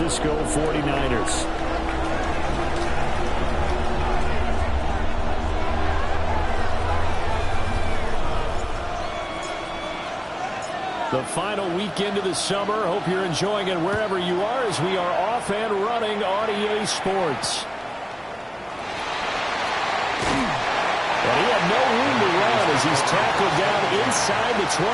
Francisco 49ers. The final weekend of the summer. Hope you're enjoying it wherever you are as we are off and running on EA Sports. And he had no room to run as he's tackled down inside the 20.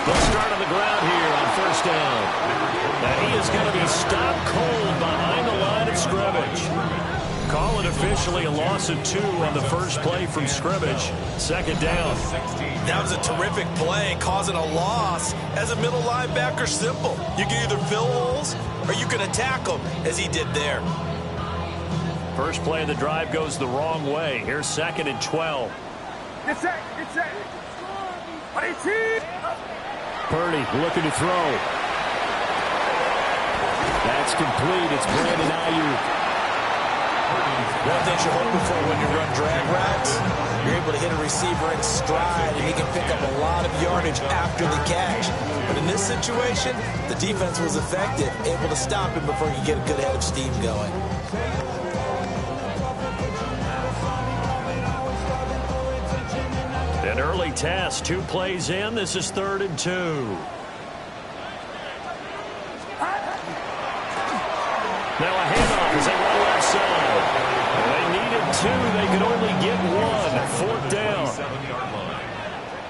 They'll start on the ground here on first down. And he is going to be stopped cold behind the line of scrimmage. Call it officially a loss of 2 on the first play from scrimmage. Second down. That was a terrific play, causing a loss. As a middle linebacker, simple. You can either fill holes or you can attack them, as he did there. First play of the drive goes the wrong way. Here's second and 12. It's it. Purdy looking to throw. That's complete. It's Brandon Ayuk. One thing you're hoping for when you run drag routes, you're able to hit a receiver in stride, and he can pick up a lot of yardage after the catch. But in this situation, the defense was effective, able to stop him before he could get a good head of steam going. An early test, 2 plays in. This is 3rd and 2. Now a handoff as they run left side. They needed 2. They could only get 1. 4th down. 7-yard line.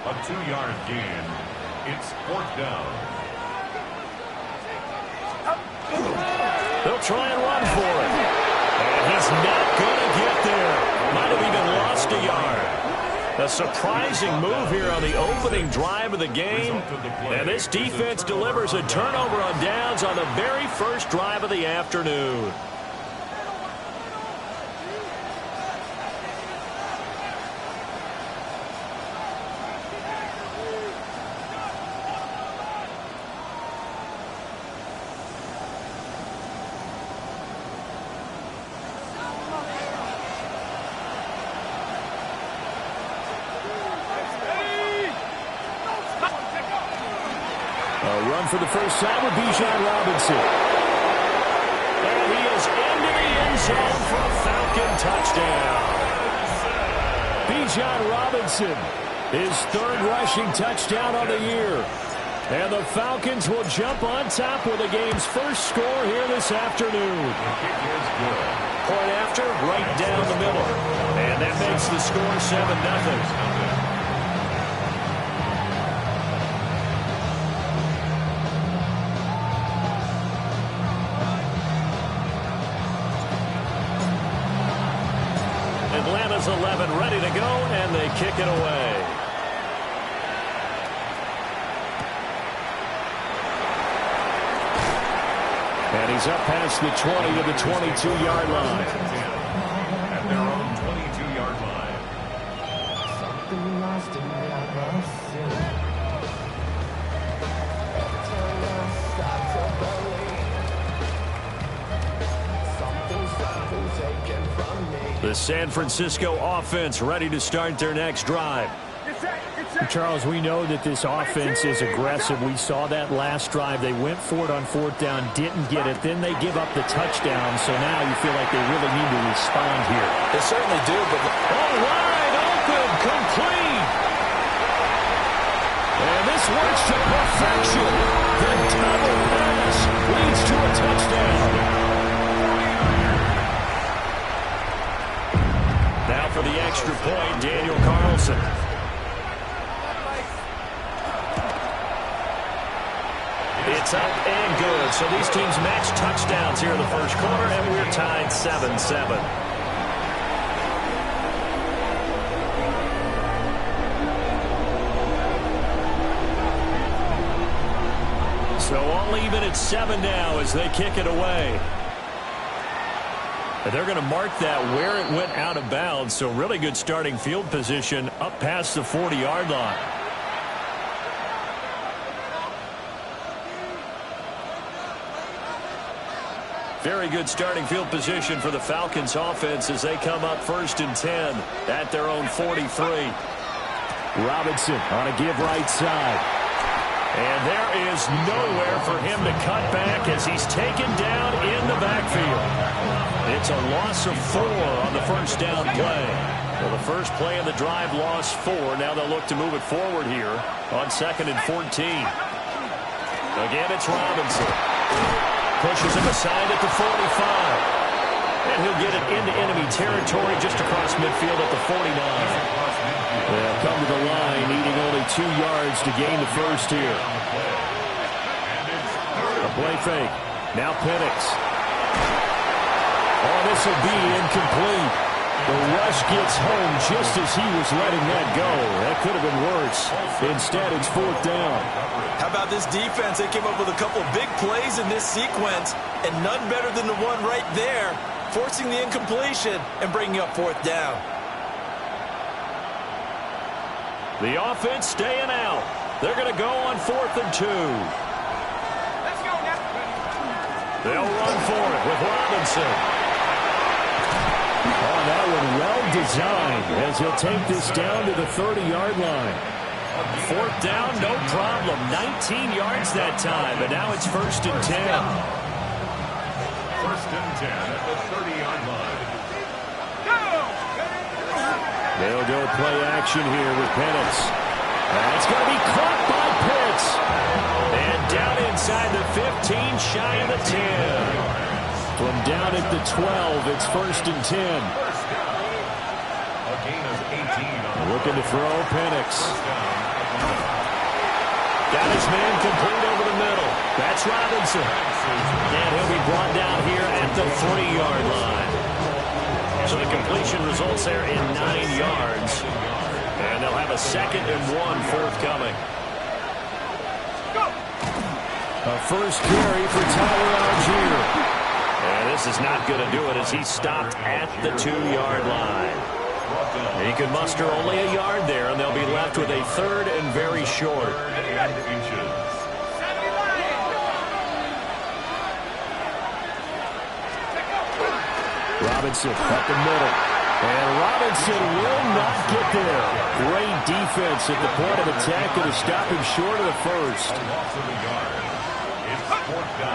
A 2-yard gain. It's 4th down. They'll try and run for it. And he's not going to get there. Might have even lost a yard. A surprising move here on the opening drive of the game. And this defense delivers a turnover on downs on the very first drive of the afternoon. Run for the first time with Bijan Robinson. And he is into the end zone for a Falcon touchdown. Bijan Robinson, his 3rd rushing touchdown on the year. And the Falcons will jump on top with the game's first score here this afternoon. Point after, right down the middle. And that makes the score 7-0. Atlanta's 11 ready to go, and they kick it away. And he's up past the 20 to the 22-yard line. At their own 22-yard line. The San Francisco offense ready to start their next drive. Charles, we know that this offense is aggressive. We saw that last drive. They went for it on 4th down, didn't get it. Then they give up the touchdown. So now you feel like they really need to respond here. They certainly do, but all wide open, complete. And this works to perfection. The double pass leads to a touchdown. Now for the extra point, Daniel Carlson. It's up and good. So these teams match touchdowns here in the first quarter, and we're tied 7-7. So all even at 7 now as they kick it away. And they're going to mark that where it went out of bounds, so really good starting field position up past the 40-yard line. Very good starting field position for the Falcons offense as they come up 1st and 10 at their own 43. Robinson on a give right side. And there is nowhere for him to cut back as he's taken down in the backfield. It's a loss of 4 on the first down play. Well, the first play of the drive lost 4. Now they'll look to move it forward here on 2nd and 14. Again, it's Robinson. Pushes him aside at the 45. And he'll get it into enemy territory just across midfield at the 49. They'll come to the line, needing only 2 yards to gain the first here. A play fake. Now Penix. Oh, this will be incomplete. The rush gets home just as he was letting that go. That could have been worse. Instead, it's 4th down. How about this defense? They came up with a couple big plays in this sequence, and none better than the one right there, forcing the incompletion and bringing up 4th down. The offense staying out. They're going to go on 4th and 2. Let's go now. They'll run for it with Robinson. Oh, that one well designed as he'll take this down to the 30-yard line. 4th down, no problem. 19 yards that time, but now it's 1st and 10. 1st and 10 at the 30-yard line. They'll go play action here with Penix. That's going to be caught by Pitts. And down inside the 15, shy of the 10. From down at the 12, it's 1st and 10. A gain of 18. Looking to throw Penix. Got his man complete over the middle. That's Robinson. And he'll be brought down here at the 3-yard line. So the completion results there in 9 yards. And they'll have a 2nd and 1 forthcoming. A first carry for Tyler Algier. And this is not going to do it as he's stopped at the 2-yard line. He can muster only a yard there, and they'll be left with a 3rd and very short. Robinson up the middle. And Robinson will not get there. Great defense at the point of attack to stop him short of the first.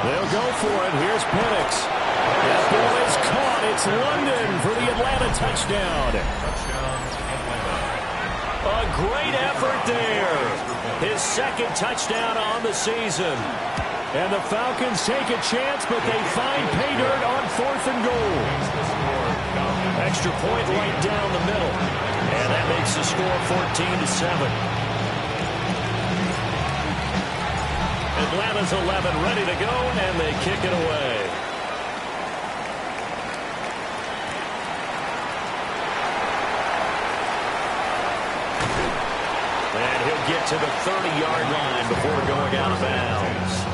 They'll go for it. Here's Penix. That ball is caught. It's London for the Atlanta touchdown. A great effort there. His 2nd touchdown on the season. And the Falcons take a chance, but they find pay dirt on 4th and goal. Extra point right down the middle. And that makes the score 14-7. Atlanta's 11 ready to go, and they kick it away. And he'll get to the 30-yard line before going out of bounds.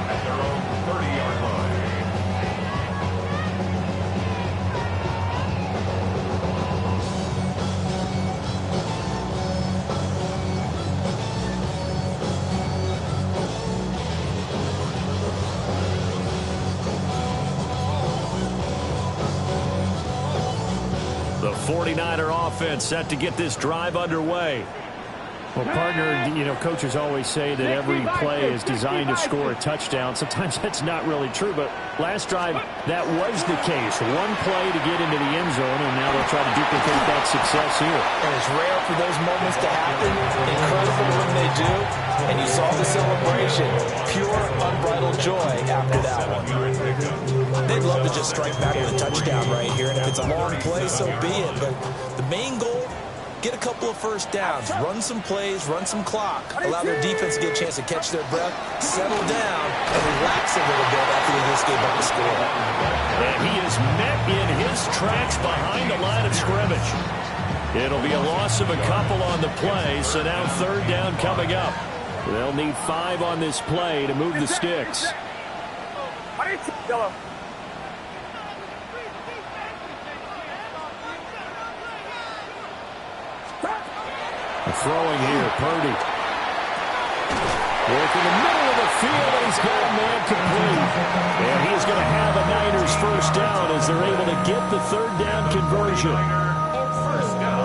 At their own 30-yard line. The 49er offense set to get this drive underway. Well, partner, you know, coaches always say that every play is designed to score a touchdown. Sometimes that's not really true, but last drive, that was the case. One play to get into the end zone, and now they'll try to duplicate that success here. And it's rare for those moments to happen. Incredible when they do. And you saw the celebration. Pure, unbridled joy after that one. They'd love to just strike back with a touchdown right here. And if it's a long play, so be it. But the main goal, get a couple of first downs, run some plays, run some clock, allow their defense to get a chance to catch their breath, settle down, and relax a little bit after they just gave up the score. And he is met in his tracks behind the line of scrimmage. It'll be a loss of a couple on the play, so now 3rd down coming up. They'll need 5 on this play to move the sticks. Throwing here, Purdy. Work in the middle of the field, and he's got a man complete. And he's going to have a Niners first down as they're able to get the third down conversion.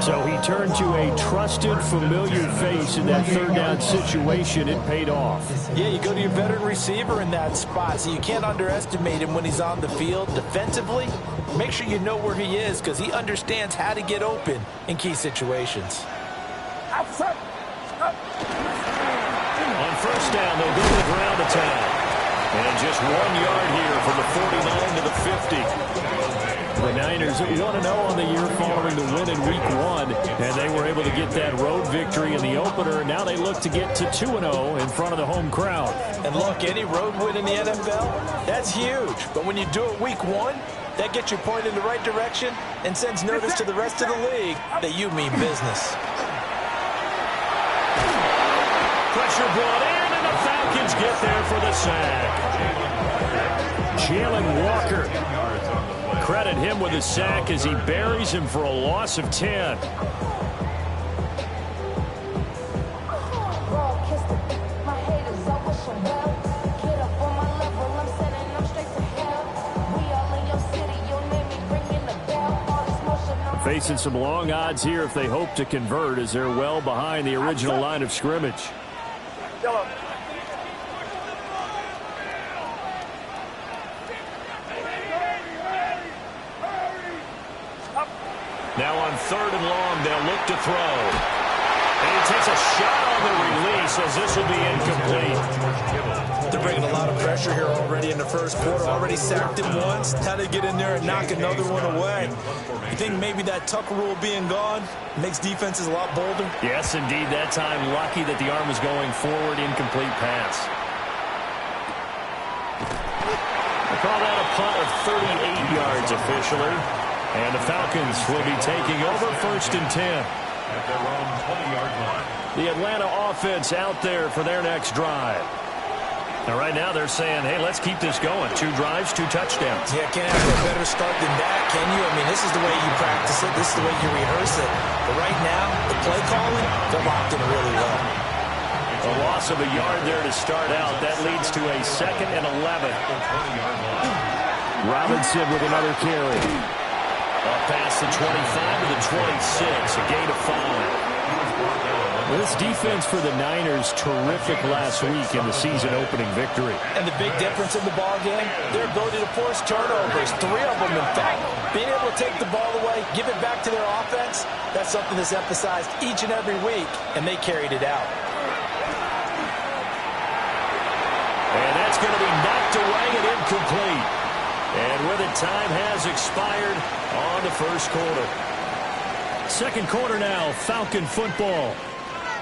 So he turned to a trusted, familiar face in that third down situation. It paid off. Yeah, you go to your veteran receiver in that spot, so you can't underestimate him when he's on the field. Defensively, make sure you know where he is because he understands how to get open in key situations. On first down, they'll go to the ground attack. And just 1 yard here from the 49 to the 50. The Niners at 1-0 on the year following the win in Week 1. And they were able to get that road victory in the opener. Now they look to get to 2-0 in front of the home crowd. And look, any road win in the NFL, that's huge. But when you do it Week 1, that gets you pointed in the right direction and sends notice to the rest of the league that you mean business. Pressure brought in, and the Falcons get there for the sack. Jalen Walker. Credit him with a sack as he buries him for a loss of 10. Facing some long odds here if they hope to convert as they're well behind the original line of scrimmage. Now on third and long, they'll look to throw. And he takes a shot on the release as this will be incomplete. They're bringing a lot of pressure here already in the first quarter. Already sacked him once. How to get in there and knock another one away. You think maybe that Tucker rule being gone makes defenses a lot bolder? Yes, indeed. That time, lucky that the arm was going forward. Incomplete pass. They call that a punt of 38 yards officially. And the Falcons will be taking over first and 10. At their own 20-yard line. The Atlanta offense out there for their next drive. Now, right now, they're saying, hey, let's keep this going. 2 drives, 2 touchdowns. Yeah, can't have a better start than that, can you? I mean, this is the way you practice it. This is the way you rehearse it. But right now, the play calling, they're locked in really well. A loss of a yard there to start out. That leads to a 2nd and 11. Robinson with another carry. Up past the 25 to the 26. A gain of 5. This defense for the Niners, terrific last week in the season-opening victory. And the big difference in the ball game, their ability to force turnovers. 3 of them, in fact. Being able to take the ball away, give it back to their offense, that's something that's emphasized each and every week, and they carried it out. And that's going to be knocked away and incomplete. And with it, time has expired on the first quarter. Second quarter now, Falcon football.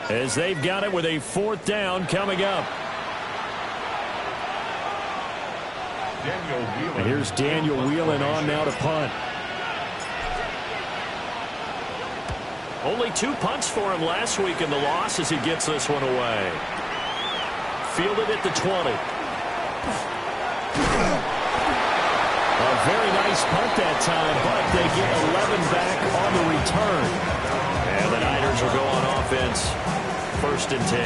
As they've got it with a 4th down coming up. And here's Daniel Whelan on now to punt. Only 2 punts for him last week in the loss as he gets this one away. Fielded at the 20. A very nice punt that time, but they get 11 back on the return. And the Niners will go on offense. First and 10.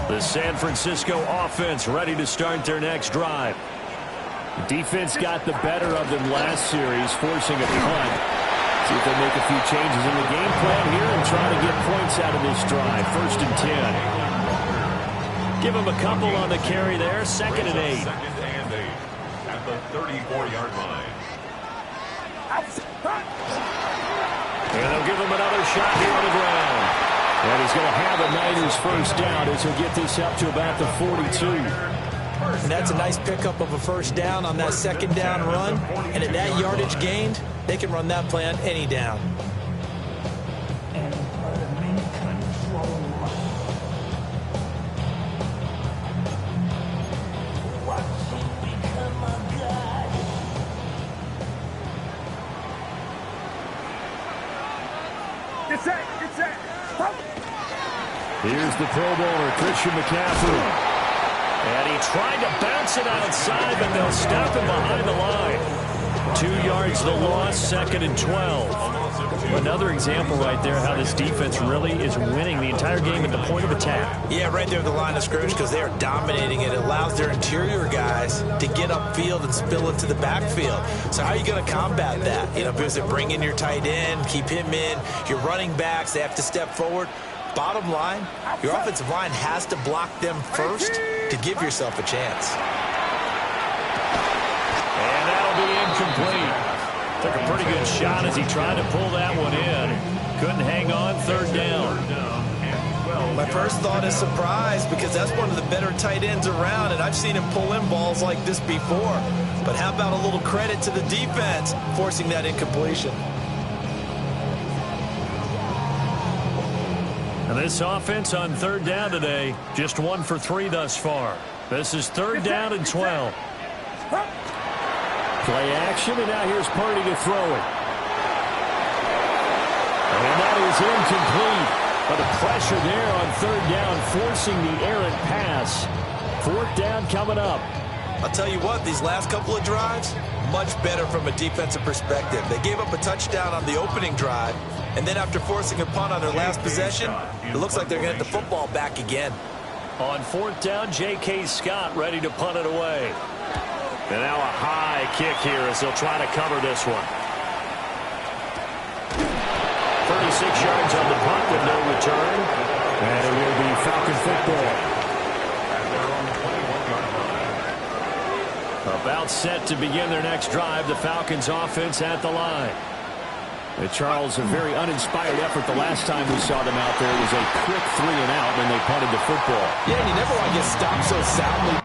The San Francisco offense ready to start their next drive. The defense got the better of them last series, forcing a punt. See if they make a few changes in the game plan here and try to get points out of this drive. First and 10. Give him a couple on the carry there. 2nd and 8. 2nd and 8 at the 34-yard line. And they'll give him another shot here on the ground. And he's going to have a Niners first down as he'll get this up to about the 42. And that's a nice pickup of a first down on that 2nd down run. And at that yardage gained, they can run that play on any down. Here's the Pro Bowler, Christian McCaffrey. And he tried to bounce it outside, but they'll stop him behind the line. 2 yards the loss, 2nd and 12. Another example right there how this defense really is winning the entire game at the point of attack. Yeah, right there at the line of scrimmage because they are dominating it. It allows their interior guys to get upfield and spill it to the backfield. So how are you going to combat that? You know, because they bring in your tight end, keep him in. Your running backs, they have to step forward. Bottom line, your offensive line has to block them first to give yourself a chance. And that'll be incomplete. Took a pretty good shot as he tried to pull that one in. Couldn't hang on, 3rd down. My first thought is surprise because that's one of the better tight ends around, and I've seen him pull in balls like this before. But how about a little credit to the defense forcing that incompletion? And this offense on 3rd down today, just 1 for 3 thus far. This is 3rd down and 12. Play action, and now here's Purdy to throw it. And that is incomplete. But the pressure there on 3rd down, forcing the errant pass. 4th down coming up. I'll tell you what, these last couple of drives, much better from a defensive perspective. They gave up a touchdown on the opening drive, and then after forcing a punt on their last possession, it looks like they're going to get the football back again. On 4th down, J.K. Scott ready to punt it away. And now a high kick here as they'll try to cover this one. 36 yards on the punt with no return. And it will be Falcon football. About set to begin their next drive. The Falcons offense at the line. Charles, a very uninspired effort the last time we saw them out there. It was a quick 3 and out, and they punted the football. Yeah, and you never want to get stopped so soundly.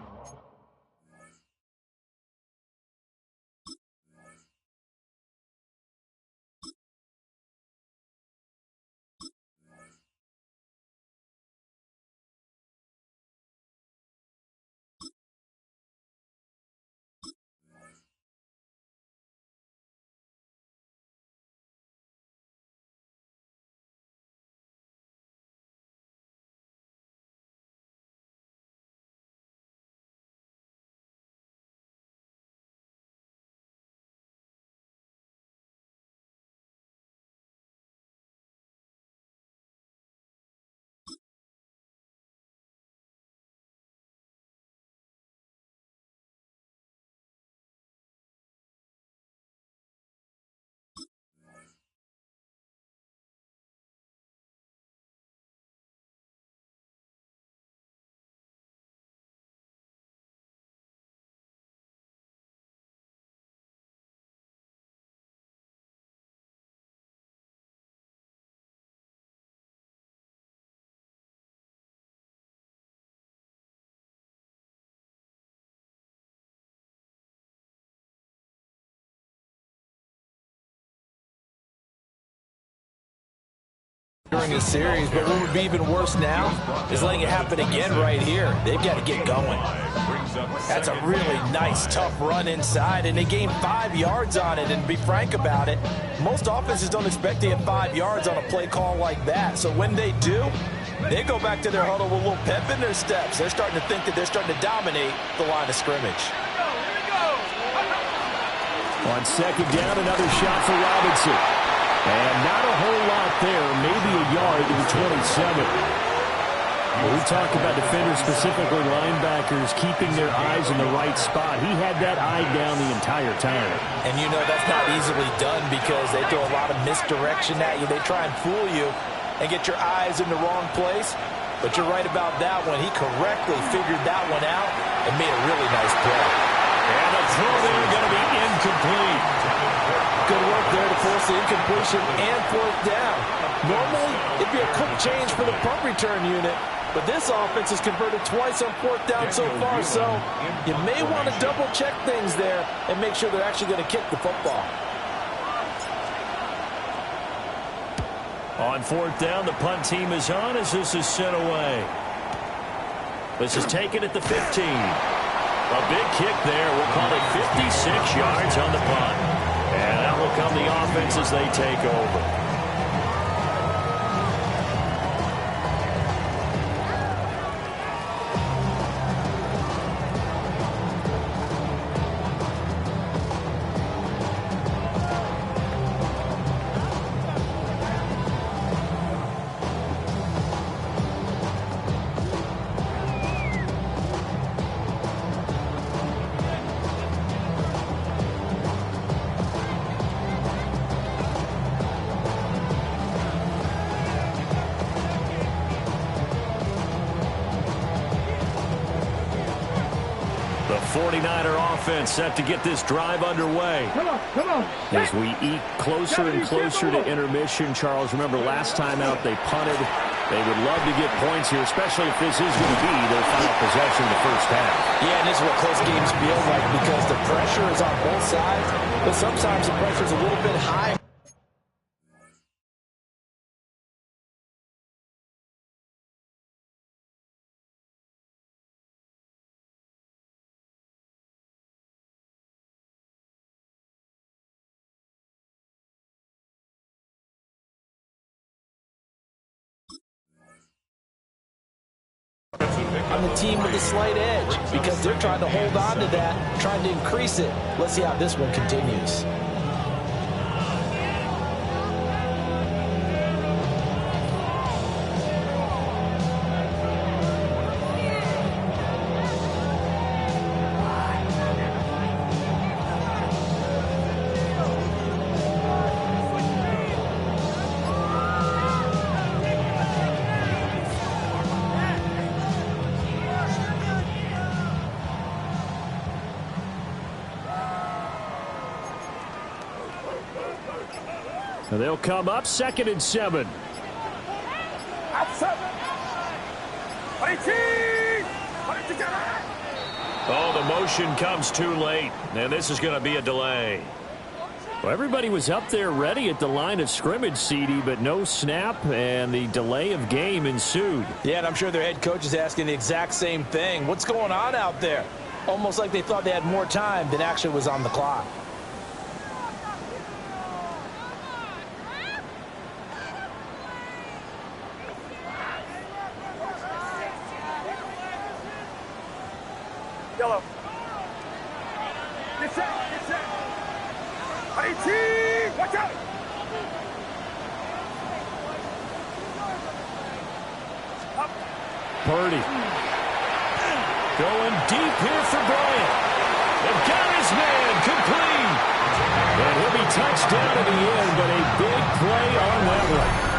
During the series, but what would be even worse now is letting it happen again right here. They've got to get going. That's a really nice, tough run inside, and they gained 5 yards on it. And to be frank about it, most offenses don't expect to get 5 yards on a play call like that. So when they do, they go back to their huddle with a little pep in their steps. They're starting to think that they're starting to dominate the line of scrimmage. On 2nd down, another shot for Robinson. And not a whole lot there, maybe a yard to the 27. Well, we talk about defenders, specifically linebackers, keeping their eyes in the right spot. He had that eye down the entire time. And you know that's not easily done because they throw a lot of misdirection at you. They try and fool you and get your eyes in the wrong place. But you're right about that one. He correctly figured that one out and made a really nice play. And the throw there going to be incomplete. Good work there to force the incompletion and 4th down. Normally, it'd be a quick change for the punt return unit, but this offense has converted twice on 4th down so far, so you may want to double-check things there and make sure they're actually going to kick the football. On 4th down, the punt team is on as this is sent away. This is taken at the 15. A big kick there. We'll call it 56 yards on the punt. And that will come the offense as they take over. 49er offense set to get this drive underway. Come on. As we eat closer and closer to intermission, Charles, remember last time out they punted. They would love to get points here, especially if this is going to be their final possession in the first half. Yeah, and this is what close games feel like because the pressure is on both sides, but sometimes the pressure is a little bit high. On the team with a slight edge because they're trying to hold on to that, trying to increase it. Let's see how this one continues. And they'll come up 2nd and 7. Oh, the motion comes too late, and this is going to be a delay. Well, everybody was up there ready at the line of scrimmage, CD, but no snap, and the delay of game ensued. Yeah, and I'm sure their head coach is asking the exact same thing. What's going on out there? Almost like they thought they had more time than actually was on the clock. Yellow. Get set. IT, watch out. Purdy. Going deep here for Bryant. They've got his man complete. And he'll be touched down at the end, but a big play on that one.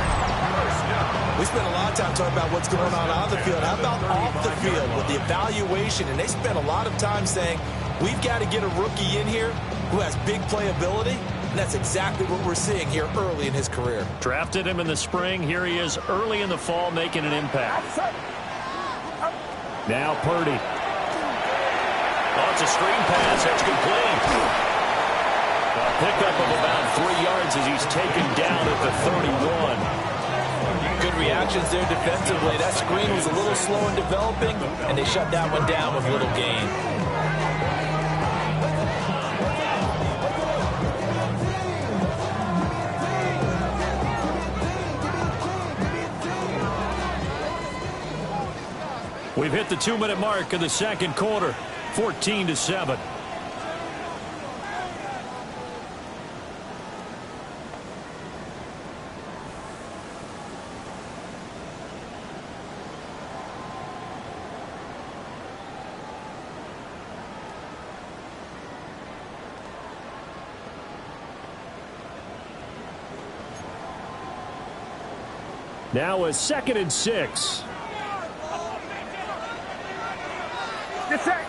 We spent a lot of time talking about what's going on the field. How about off the field with the evaluation? And they spent a lot of time saying, we've got to get a rookie in here who has big playability. And that's exactly what we're seeing here early in his career. Drafted him in the spring. Here he is early in the fall making an impact. Now Purdy. Oh, it's a screen pass. That's complete. A pickup of about 3 yards as he's taken down at the 31. Good reactions there defensively. That screen was a little slow in developing, and they shut that one down with little gain. We've hit the 2-minute mark of the second quarter, 14-7. Now a 2nd and 6. Get set.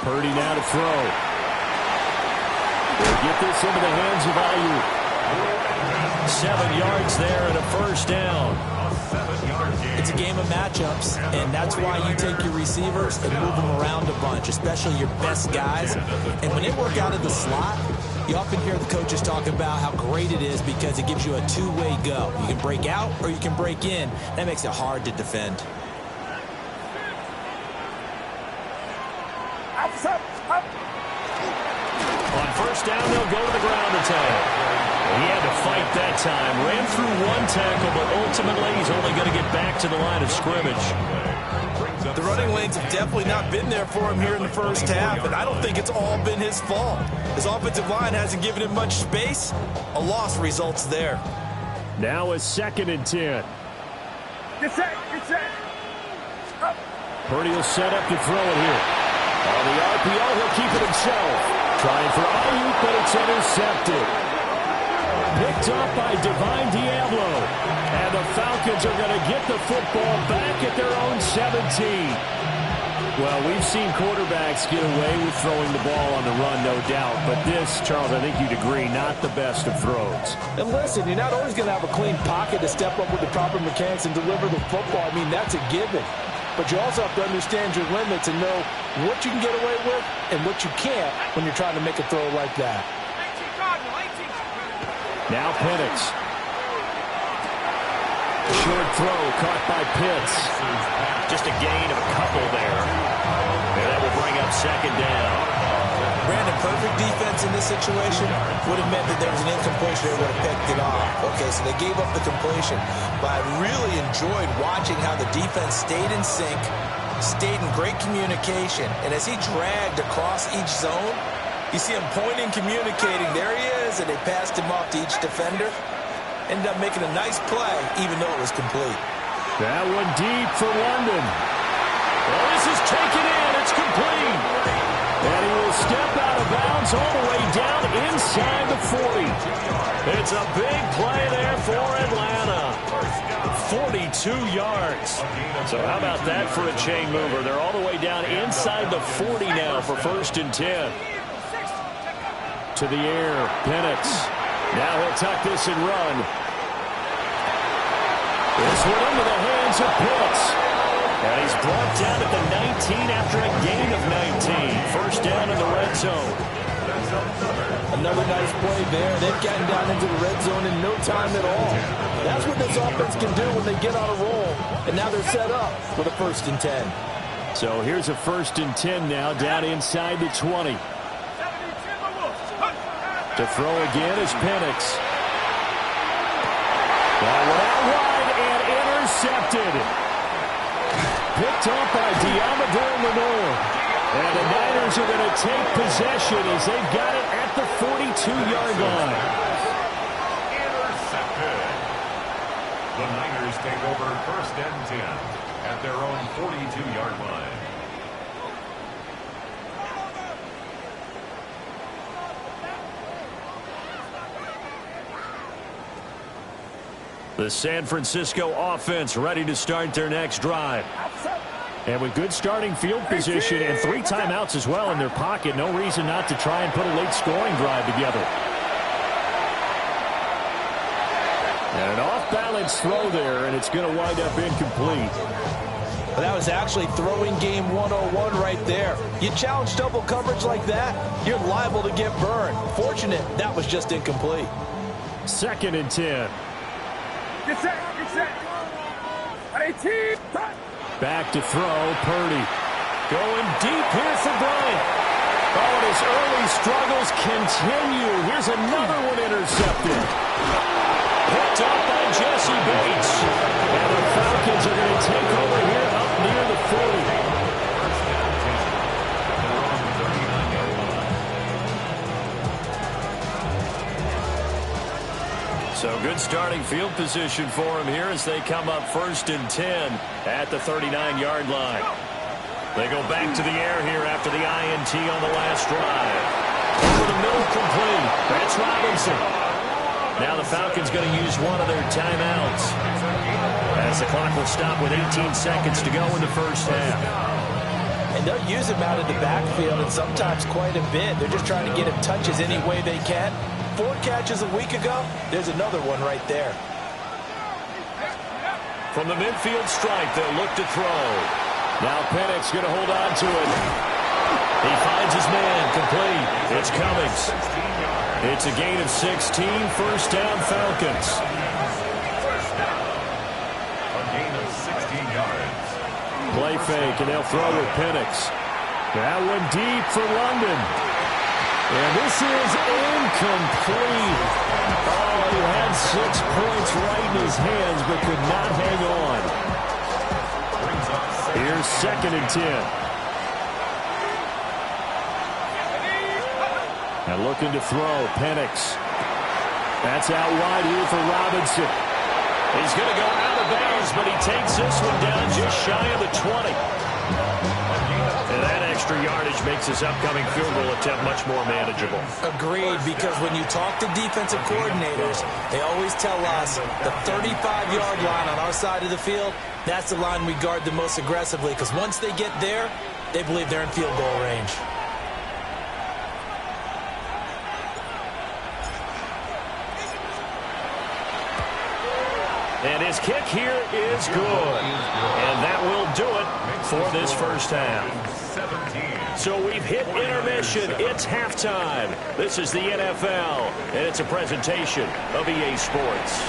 Purdy now to throw. They'll get this into the hands of Ayuk. 7 yards there and a first down. It's a game of matchups, and that's why you take your receivers and move them around a bunch, especially your best guys. And when they work out of the slot, you often hear the coaches talk about how great it is because it gives you a two-way go. You can break out or you can break in. That makes it hard to defend. On first down, they'll go to the ground attack. He had to fight that time. Ran through one tackle, but ultimately he's only going to get back to the line of scrimmage. The running lanes have definitely not been there for him here in the first half, and I don't think it's all been his fault. His offensive line hasn't given him much space. A loss results there. Now a 2nd and 10. Get set. Purdy will set up to throw it here. On the RPO, he'll keep it himself. Trying for Ayuk, but it's intercepted. Picked up by Divine Diablo. And the Falcons are going to get the football back at their own 17. Well, we've seen quarterbacks get away with throwing the ball on the run, no doubt. But this, Charles, I think you'd agree, not the best of throws. And listen, you're not always going to have a clean pocket to step up with the proper mechanics and deliver the football. I mean, that's a given. But you also have to understand your limits and know what you can get away with and what you can't when you're trying to make a throw like that. Now Penix. Short throw caught by Pitts. Just a gain of a couple there. And that will bring up second down. Brandon, perfect defense in this situation would have meant that there was an incompletion. They would have picked it off. Okay, so they gave up the completion. But I really enjoyed watching how the defense stayed in sync, stayed in great communication. And as he dragged across each zone, you see him pointing, communicating. There he is, and they passed him off to each defender. Ended up making a nice play, even though it was complete. That one deep for London. Well, this is taken in. It's complete. And he will step out of bounds all the way down inside the 40. It's a big play there for Atlanta. 42 yards. So how about that for a chain mover? They're all the way down inside the 40 now for 1st and 10. To the air, Penix. Now he'll tuck this and run. This one into the hands of Pitts. And he's brought down at the 19 after a gain of 19. 1st down in the red zone. Another nice play there. They've gotten down into the red zone in no time at all. That's what this offense can do when they get on a roll. And now they're set up for the 1st and 10. So here's a 1st and 10 now down inside the 20. To throw again is Penix. That one out wide and intercepted. Picked up by Deommodore Lenoir. And the Niners are going to take possession as they've got it at the 42-yard line. Intercepted. The Niners take over 1st and 10 at their own 42-yard line. The San Francisco offense ready to start their next drive. And with good starting field position and 3 timeouts as well in their pocket, no reason not to try and put a late scoring drive together. And an off-balance throw there, and it's going to wind up incomplete. Well, that was actually throwing game 101 right there. You challenge double coverage like that, you're liable to get burned. Fortunate, that was just incomplete. 2nd and 10. Get set, get set. At 18. Back to throw, Purdy. Going deep here for Bryant. Oh, and his early struggles continue. Here's another one intercepted. Picked up by Jesse Bates. And the Falcons are going to take over here up near the 40. So good starting field position for him here as they come up 1st and 10 at the 39-yard line. They go back to the air here after the INT on the last drive. Over the middle, complete. That's Robinson. Now the Falcons going to use one of their timeouts as the clock will stop with 18 seconds to go in the 1st half. And they'll use him out of the backfield and sometimes quite a bit. They're just trying to get him touches any way they can. 4 catches a week ago, there's another one right there. From the midfield stripe, they'll look to throw. Now Penix going to hold on to it. He finds his man, complete. It's Cummings. It's a gain of 16, 1st down Falcons. A gain of 16 yards. Play fake, and they'll throw with Penix. That one deep for London. And this is incomplete. Oh, he had 6 points right in his hands, but could not hang on. Here's 2nd and 10. And looking to throw, Penix. That's out wide here for Robinson. He's going to go out of bounds, but he takes this one down just shy of the 20. And that extra yardage makes this upcoming field goal attempt much more manageable. Agreed, because when you talk to defensive coordinators, they always tell us the 35-yard line on our side of the field, that's the line we guard the most aggressively, because once they get there, They believe they're in field goal range. And his kick here is good. And that will do it for this first half. So we've hit intermission. It's halftime. This is the NFL, and it's a presentation of EA Sports.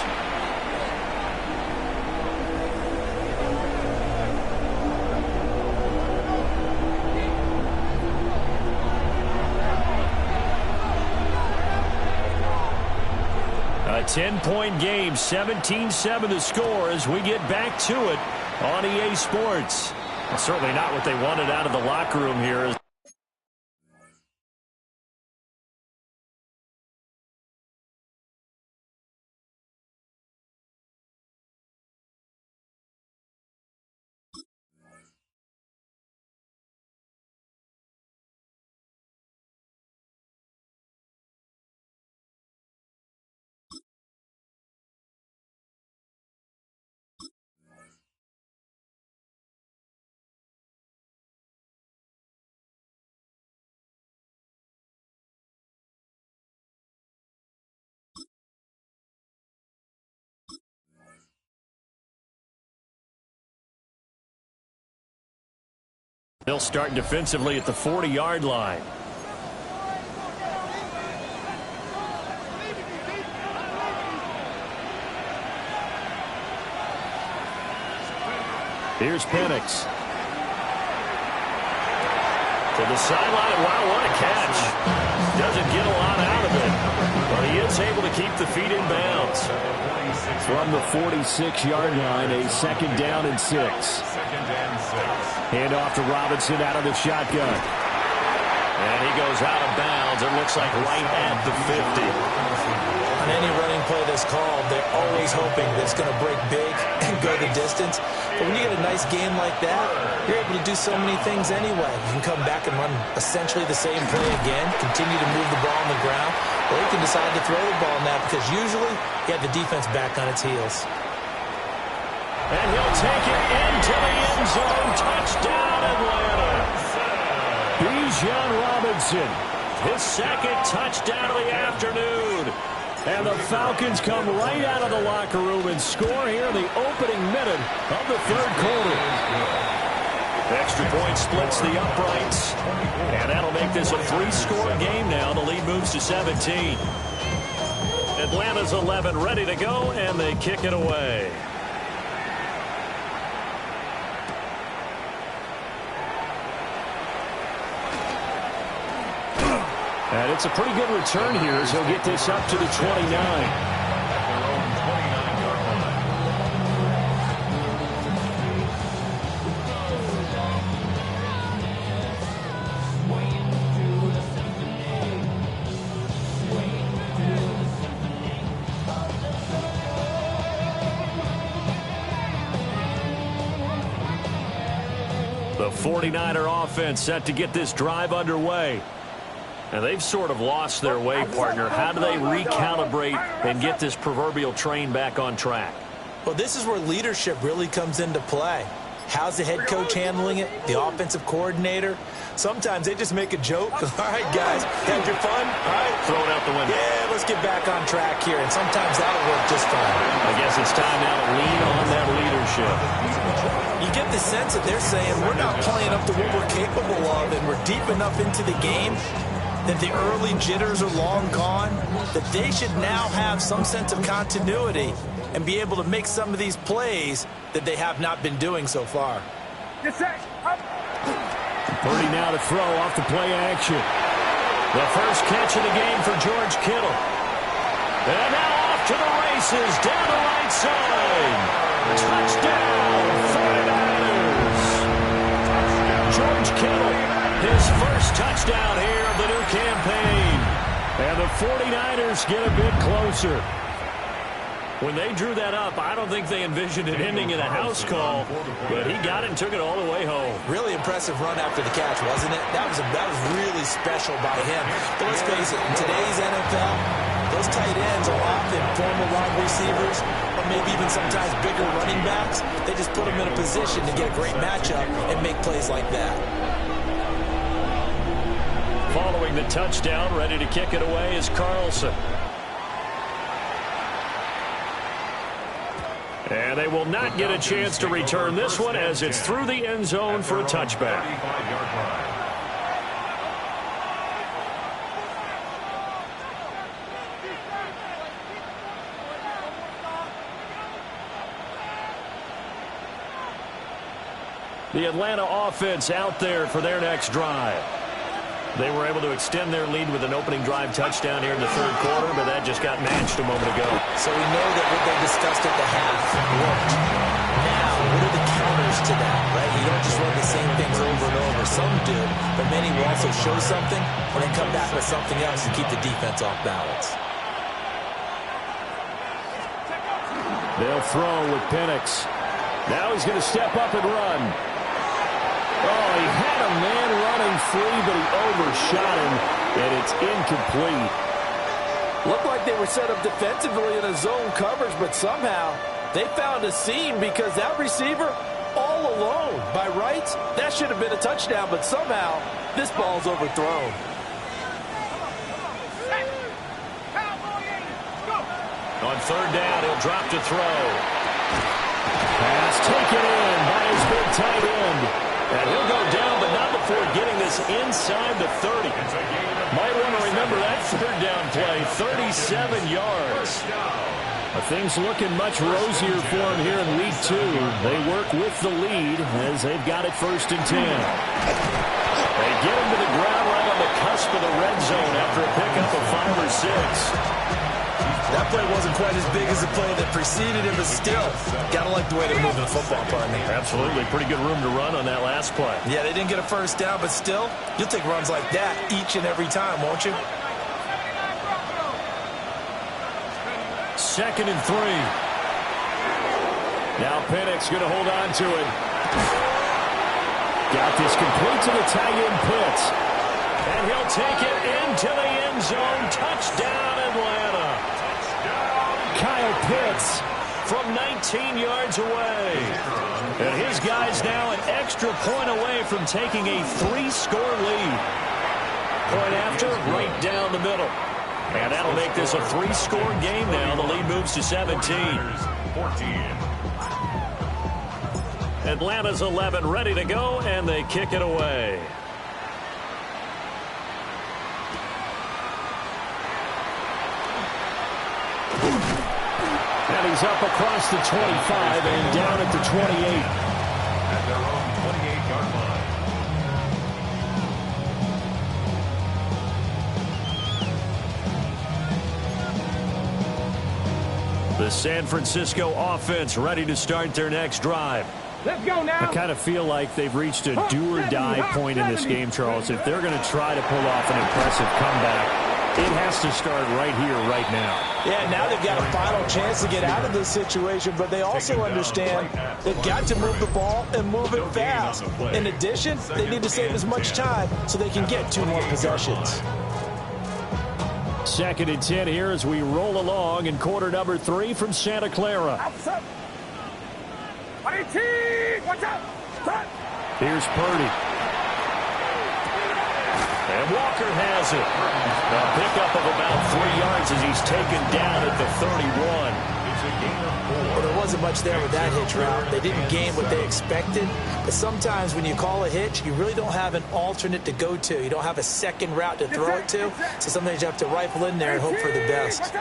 A 10-point game, 17-7 the score as we get back to it on EA Sports. Certainly not what they wanted out of the locker room here. They'll start defensively at the 40-yard line. Here's Penix. To the sideline. Wow, what a catch. Doesn't get a lot out of it, but he is able to keep the feet in bounds. From the 46-yard line, a second down and 6. Hand off to Robinson out of the shotgun. And he goes out of bounds. It looks like right at the 50. On any running play that's called, they're always hoping that it's going to break big and go the distance. But when you get a nice game like that, you're able to do so many things anyway. You can come back and run essentially the same play again, continue to move the ball on the ground, or you can decide to throw the ball now because usually you have the defense back on its heels. And he'll take it into the end zone. Touchdown, Atlanta. Bijan Robinson, his second touchdown of the afternoon. And the Falcons come right out of the locker room and score here in the opening minute of the third quarter. Extra point splits the uprights. And that'll make this a 3-score game now. The lead moves to 17. Atlanta's 11 ready to go, and they kick it away. And it's a pretty good return here as he'll get this up to the 29. The 49er offense set to get this drive underway. And they've sort of lost their way, partner. How do they recalibrate and get this proverbial train back on track? Well, this is where leadership really comes into play. How's the head coach handling it? The offensive coordinator? Sometimes they just make a joke. All right, guys, had your fun? All right. Throw it out the window. Yeah, let's get back on track here. And sometimes that'll work just fine. I guess it's time now to lean on that leadership. You get the sense that they're saying we're not playing up to what we're capable of, and we're deep enough into the game that the early jitters are long gone, that they should now have some sense of continuity and be able to make some of these plays that they have not been doing so far. Purdy now to throw off the play action. The first catch of the game for George Kittle. And now off to the races down the right side. Touchdown, 49ers. George Kittle, his first touchdown here of the new campaign. And the 49ers get a bit closer. When they drew that up, I don't think they envisioned it ending in a house call, but he got it and took it all the way home. Really impressive run after the catch, wasn't it? That was really special by him. But let's face it, in today's NFL, those tight ends are often former wide receivers or maybe even sometimes bigger running backs. They just put them in a position to get a great matchup and make plays like that. following the touchdown. Ready to kick it away is Carlson. And they will not get a chance to return this one as it's through the end zone for a touchback. The Atlanta offense out there for their next drive. They were able to extend their lead with an opening drive touchdown here in the third quarter, but that just got matched a moment ago. So we know that what they discussed at the half worked. Now, what are the counters to that, right? You don't just run the same things over and over. Some do, but many will also show something and then come back with something else to keep the defense off balance. They'll throw with Penix. Now he's going to step up and run. Oh, he had a man running free, but he overshot him, and it's incomplete. Looked like they were set up defensively in a zone coverage, but somehow they found a seam because that receiver all alone. By rights, that should have been a touchdown, but somehow this ball's overthrown. On third down, he'll drop to throw. Pass taken in by his big tight end. And he'll go down, but not before getting this inside the 30. Might want to remember that third down play, 37 yards. Things looking much rosier for him here in week 2. They work with the lead as they've got it 1st and 10. They get him to the ground right on the cusp of the red zone after a pickup of 5 or 6. That play wasn't quite as big as the play that preceded it, but still, gotta like the way they're moving the football, partner. Absolutely. Pretty good room to run on that last play. Yeah, they didn't get a first down, but still, you'll take runs like that each and every time, won't you? 2nd and 3. Now Penix going to hold on to it. Got this complete to the tight end Pitts. And he'll take it into the end zone. Touchdown, Atlanta. Kyle Pitts from 19 yards away. And his guy's now an extra point away from taking a 3-score lead. Point after, right down the middle. And that'll make this a 3-score game now. The lead moves to 17. Atlanta's 11 ready to go, and they kick it away. And he's up across the 25 and down at the 28. At their own 28-yard line. The San Francisco offense ready to start their next drive. Let's go now. I kind of feel like they've reached a do-or-die point in this game, Charles. If they're going to try to pull off an impressive comeback, it has to start right here, right now. Yeah, now they've got a final chance to get out of this situation, but they also understand they've got to move the ball and move it fast. In addition, they need to save as much time so they can get 2 more possessions. 2nd and 10 here as we roll along in quarter number 3 from Santa Clara. Here's Purdy. And Walker has it. A pickup of about 3 yards as he's taken down at the 31. Well, there wasn't much there with that hitch route. They didn't gain what they expected. But sometimes when you call a hitch, you really don't have an alternate to go to. You don't have a second route to throw it to. So sometimes you have to rifle in there and hope for the best.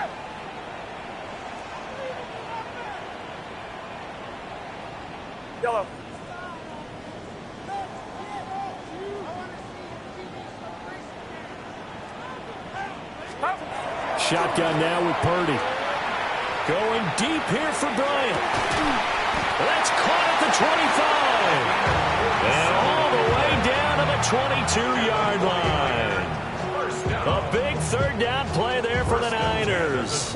Yellow. Shotgun now with Purdy. Going deep here for Bryant. That's caught at the 25. And all the way down to the 22-yard line. A big third down play there for the Niners.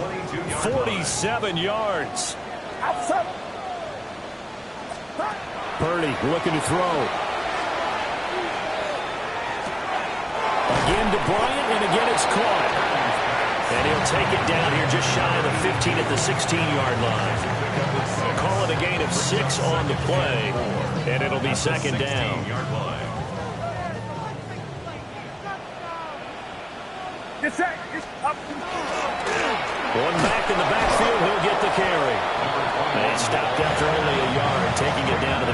47 yards. Purdy looking to throw. Again to Bryant, and again it's caught. And he'll take it down here just shy of the 15 at the 16-yard line. Call it a gain of 6 on the play, and it'll be 2nd down. Get set. Up. One back in the backfield. He'll get the carry. And he stopped after only a yard, taking it down to the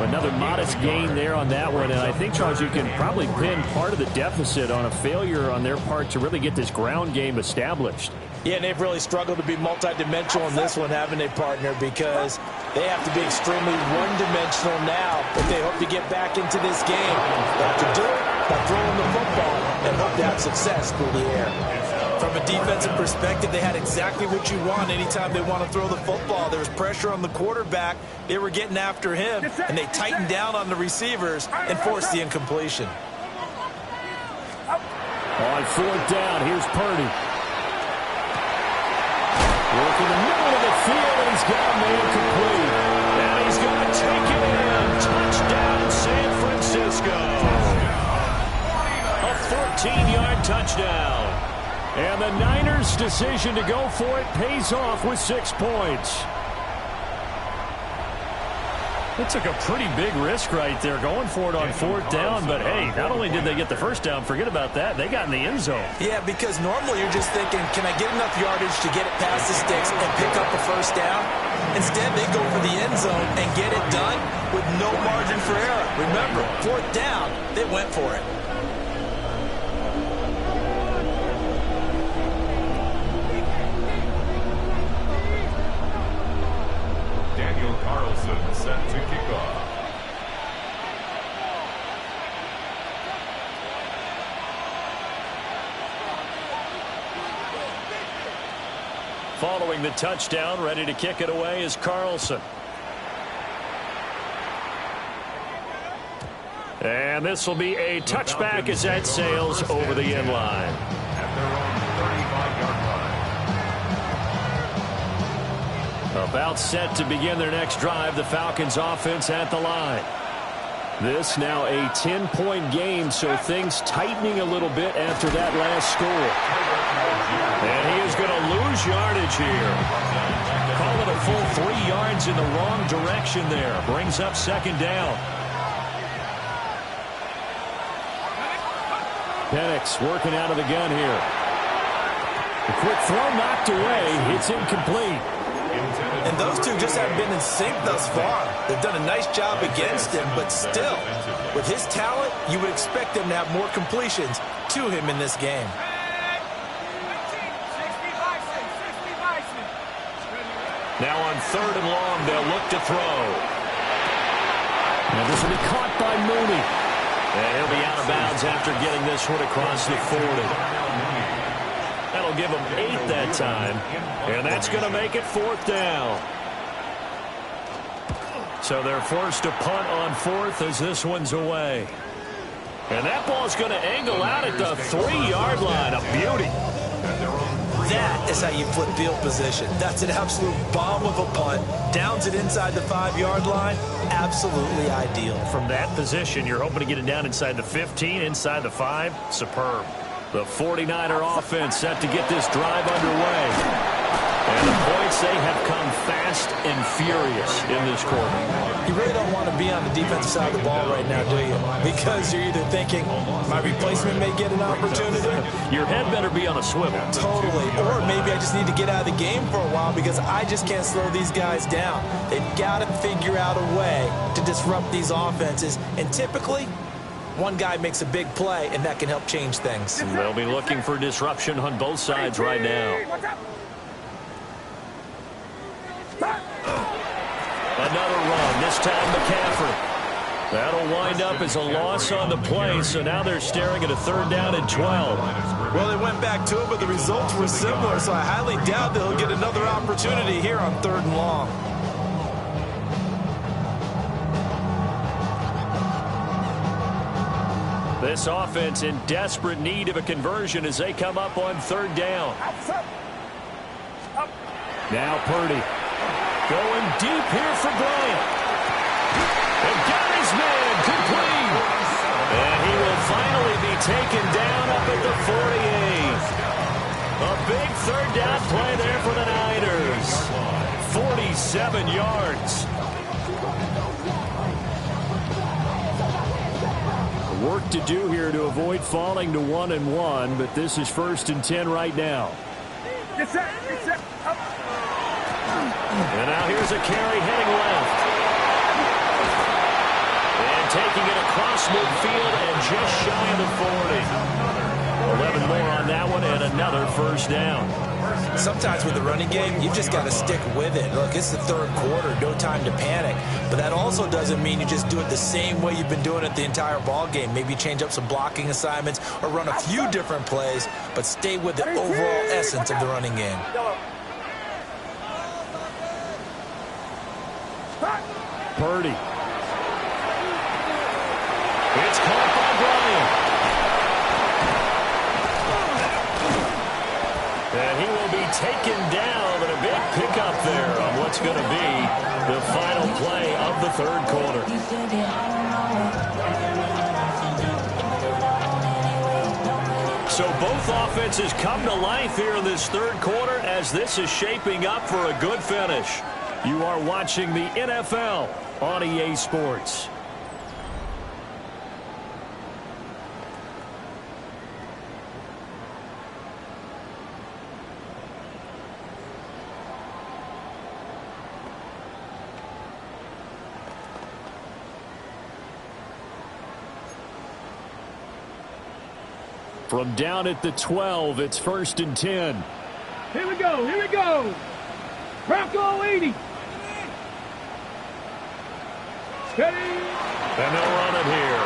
14. Another modest gain there on that one, and I think, Charles, you can probably pin part of the deficit on a failure on their part to really get this ground game established. Yeah, and they've really struggled to be multidimensional in this one, haven't they, partner? Because they have to be extremely one-dimensional now if they hope to get back into this game. They have to do it by throwing the football and hope to have success through the air. From a defensive perspective, they had exactly what you want anytime they want to throw the football. There was pressure on the quarterback. They were getting after him, and they tightened down on the receivers and forced the incompletion. On fourth down, here's Purdy. Working the middle of the field, and he's got a man complete. And he's going to take it in. Touchdown, San Francisco. A 14-yard touchdown. And the Niners' decision to go for it pays off with 6 points. It took a pretty big risk right there going for it on fourth down. But, hey, not only did they get the first down, forget about that, they got in the end zone. Yeah, because normally you're just thinking, can I get enough yardage to get it past the sticks and pick up a first down? Instead, they go for the end zone and get it done with no margin for error. Remember, fourth down, they went for it. Daniel Carlson set to kick off. Following the touchdown, ready to kick it away is Carlson. And this will be a touchback as that sails over the end line. At their own 35-yard line. About set to begin their next drive, the Falcons offense at the line. This now a 10-point game, so things tightening a little bit after that last score. And he is going to lose yardage here. Call it a full 3 yards in the wrong direction there. Brings up second down. Penix working out of the gun here. A quick throw knocked away. It's incomplete. And those two just haven't been in sync thus far. They've done a nice job against him, but still, with his talent, you would expect them to have more completions to him in this game. Now on third and long, they'll look to throw. And this will be caught by Mooney. And he'll be out of bounds after getting this one across the 40. That'll give them 8 that time. And that's going to make it fourth down. So they're forced to punt on fourth as this one's away. And that ball's going to angle out at the 3-yard line. A beauty. That is how you flip field position. That's an absolute bomb of a punt. Downs it inside the 5-yard line. Absolutely ideal. From that position, you're hoping to get it down inside the 15, inside the 5. Superb. The 49er offense set to get this drive underway. And the points, they have come fast and furious in this quarter. You really don't want to be on the defensive side of the ball right now, do you? Because you're either thinking, my replacement may get an opportunity. Your head better be on a swivel. Totally. Or maybe I just need to get out of the game for a while because I just can't slow these guys down. They've got to figure out a way to disrupt these offenses. And typically, one guy makes a big play, and that can help change things. And they'll be looking for disruption on both sides right now. Another run, this time McCaffrey. That'll wind up as a loss on the play, so now they're staring at a third down and 12. Well, they went back to it, but the results were similar, so I highly doubt they'll get another opportunity here on third and long. This offense in desperate need of a conversion as they come up on third down. Now Purdy. Going deep here for Bryant. And got his man complete. And he will finally be taken down up at the 48. A big third down play there for the Niners. 47 yards. Work to do here to avoid falling to 1-1, but this is 1st and 10 right now. Get set. And now here's a carry heading left. And taking it across midfield and just shy of the 40. 11 more on that one and another first down. Sometimes with the running game, you've just got to stick with it. Look, it's the third quarter, no time to panic. But that also doesn't mean you just do it the same way you've been doing it the entire ball game. Maybe change up some blocking assignments or run a few different plays, but stay with the overall essence of the running game. Purdy. It's caught by Bryant. And he will be taken down, and a big pickup there on what's going to be the final play of the third quarter. So both offenses come to life here in this third quarter as this is shaping up for a good finish. You are watching the NFL on EA Sports. From down at the 12, it's 1st and 10. Here we go. Bronco 80. Steady. And they'll run it here.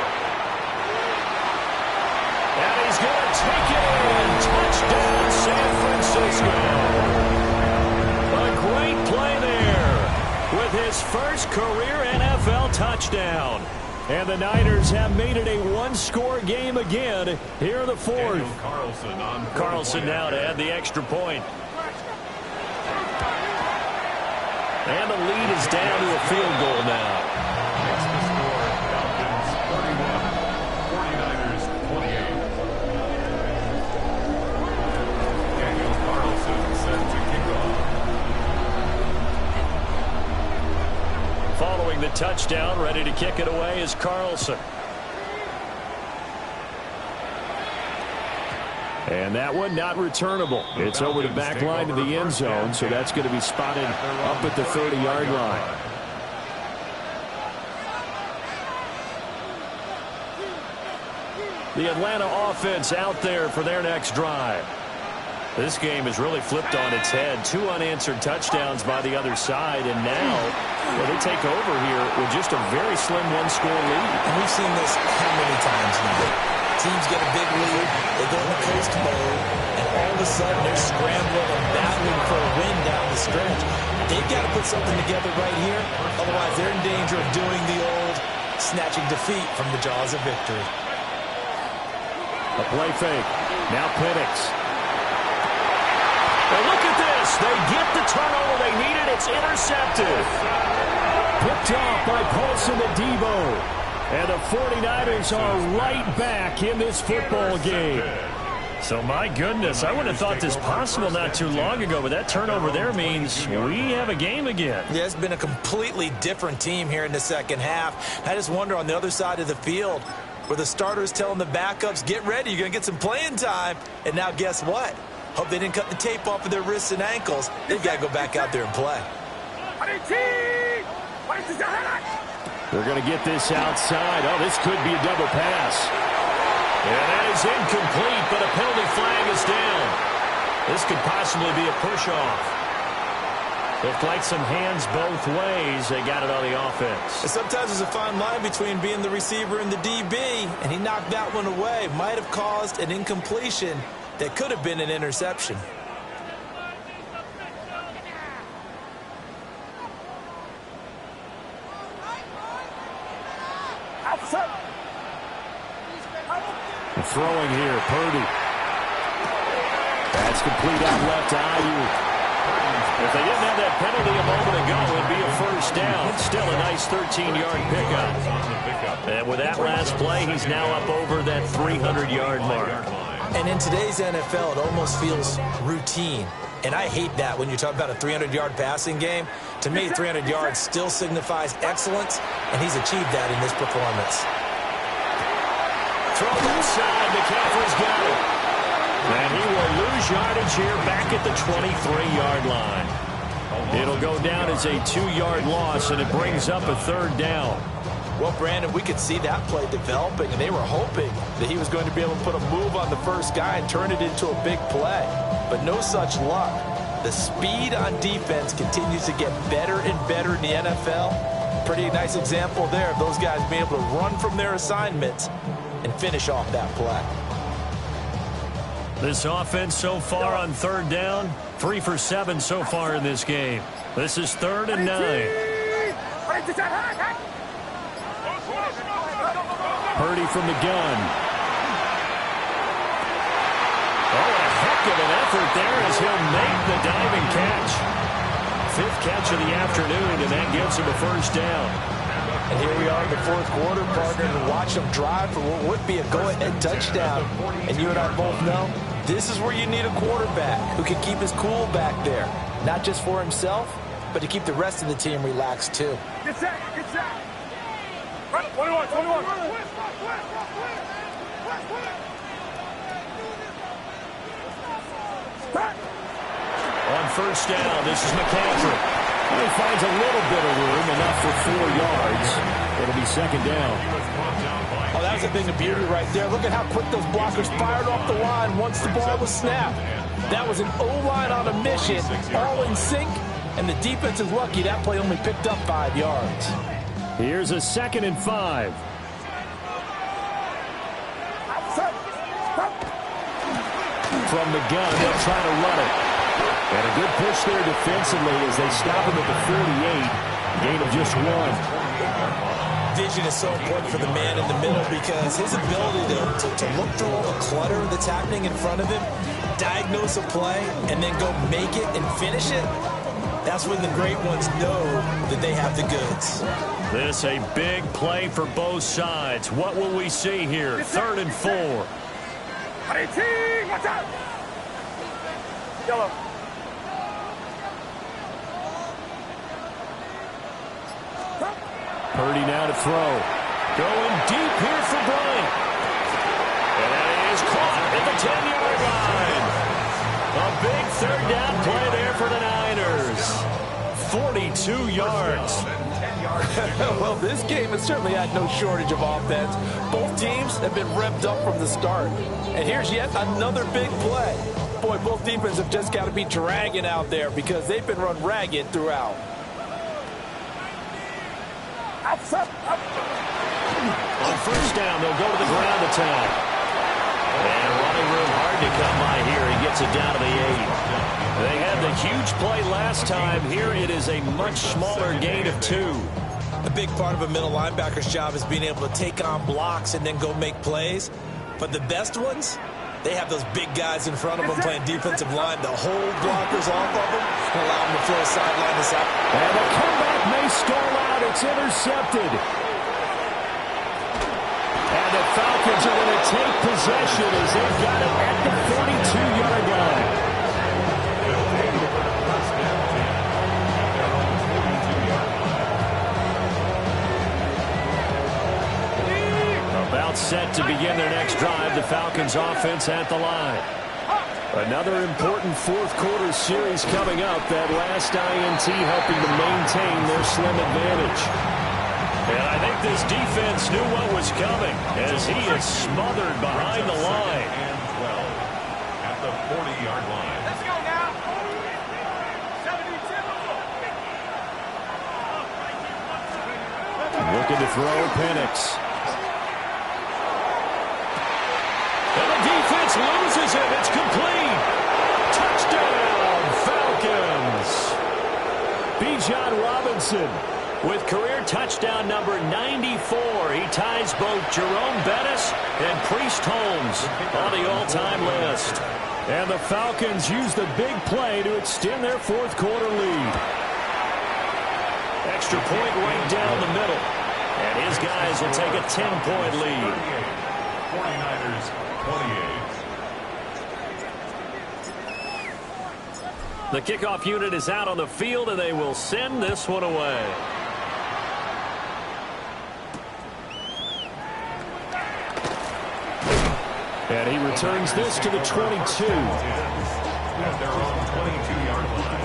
And he's going to take it in. Touchdown, San Francisco. A great play there with his first career NFL touchdown. And the Niners have made it a one-score game again here in the fourth. Carlson now to add the extra point. And the lead is down to a field goal now. Makes the score Falcons 31, 49ers 28. Daniel Carlson set to kick off. Following the touchdown, ready to kick it away is Carlson. And that one not returnable. It's over the back line to the end zone, so that's going to be spotted up at the 30-yard line. The Atlanta offense out there for their next drive. This game has really flipped on its head. 2 unanswered touchdowns by the other side, and now they take over here with just a very slim one-score lead. And we've seen this how many times now? Teams get a big lead, they go into coast mode, and all of a sudden they're scrambling and battling for a win down the stretch. They've got to put something together right here, otherwise they're in danger of doing the old snatching defeat from the jaws of victory. A play fake. Now Penix. And look at this. They get the turnover they needed. It's intercepted. Picked off by Paulson Adebo. And the 49ers are right back in this football game. So, my goodness, I wouldn't have thought this possible not too long ago, but that turnover there means we have a game again. Yeah, it's been a completely different team here in the second half. I just wonder on the other side of the field where the starters telling the backups, get ready, you're going to get some playing time. And now guess what? Hope they didn't cut the tape off of their wrists and ankles. They've got to go back out there and play. They're going to get this outside. Oh, this could be a double pass. And that is incomplete, but a penalty flag is down. This could possibly be a push-off. Looked like some hands both ways. They got it on the offense. And sometimes there's a fine line between being the receiver and the DB, and he knocked that one away. Might have caused an incompletion that could have been an interception. Throwing here, Purdy. That's complete out left to Ayuk. If they didn't have that penalty a moment ago, it'd be a first down. Still a nice 13-yard pickup. And with that last play, he's now up over that 300-yard mark. And in today's NFL, it almost feels routine. And I hate that when you talk about a 300-yard passing game. To me, 300 yards still signifies excellence, and he's achieved that in this performance. throw left side. McCaffrey's got it. And he will lose yardage here back at the 23-yard line. It'll go down as a 2-yard loss, and it brings up a 3rd down. Well, Brandon, we could see that play developing, and they were hoping that he was going to be able to put a move on the first guy and turn it into a big play. But no such luck. The speed on defense continues to get better and better in the NFL. Pretty nice example there of those guys being able to run from their assignments and finish off that play. This offense so far on 3rd down, 3 for 7 so far in this game. This is 3rd and 9. Purdy from the gun. Oh, a heck of an effort there as he'll make the diving catch. 5th catch of the afternoon, and that gets him a 1st down. And here we are in the 4th quarter, partner, and watch them drive for what would be a go-ahead touchdown. And you and I both know this is where you need a quarterback who can keep his cool back there, not just for himself, but to keep the rest of the team relaxed too. Get set, get set. 21, 21. On 1st down, this is McCaffrey. He finds a little bit of room, enough for 4 yards. It'll be 2nd down. Oh, that was a thing of beauty right there. Look at how quick those blockers fired off the line once the ball was snapped. That was an O-line on a mission, all in sync, and the defense is lucky that play only picked up 5 yards. Here's a 2nd and 5. From the gun, they'll try to run it. And a good push there defensively as they stop him at the 48. Gain of just 1. Vision is so important for the man in the middle because his ability to look through all the clutter that's happening in front of him, diagnose a play, and then go make it and finish it, that's when the great ones know that they have the goods. This a big play for both sides. What will we see here? 3rd and 4. Watch out! Yellow. Purdy now to throw. Going deep here for Bryant. And that is caught at the 10-yard line. A big 3rd down play there for the Niners. 42 yards. Well, this game has certainly had no shortage of offense. Both teams have been revved up from the start. And here's yet another big play. Boy, both defenses have just got to be dragging out there because they've been run ragged throughout. On 1st down, they'll go to the ground attack. And running room hard to come by here. He gets it down to the 8. They had the huge play last time. Here it is a much smaller gain of 2. A big part of a middle linebacker's job is being able to take on blocks and then go make plays. But the best ones, they have those big guys in front of them playing defensive line to hold blockers off of them and allow them to throw sideline to side. And the comeback may stall out. It's intercepted. And the Falcons are going to take possession as they've got it at the 42-yard line. About set to begin their next drive. The Falcons offense at the line. Another important 4th quarter series coming up. That last INT helping to maintain their slim advantage. And I think this defense knew what was coming as he is smothered behind the line. And 12 at the 40-yard line. Let's go now. 72. Looking to throw Penix. And the defense loses it. It's complete. Touchdown, Falcons. Bijan Robinson with career touchdown number 94. He ties both Jerome Bettis and Priest Holmes on the all-time list. And the Falcons use the big play to extend their 4th quarter lead. Extra point right down the middle. And his guys will take a 10-point lead. 49ers 28. The kickoff unit is out on the field, and they will send this one away. And he returns this to the 22. At their own 22-yard line.